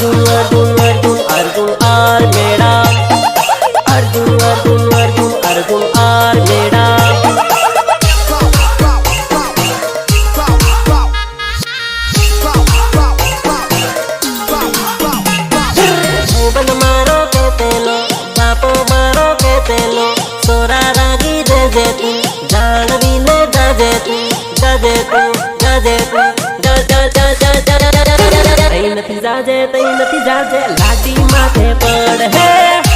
Arjun Arjun Arjun Arjun are मेरा Arjun Arjun Arjun Arjun are मेरा बन मारो कहते लो बापो मारो कहते लो सोरा रागी जजे तू जानवी ने जजे तू जजे तू जजे तू तई नथी जाजे लाडी माथे पड़ है।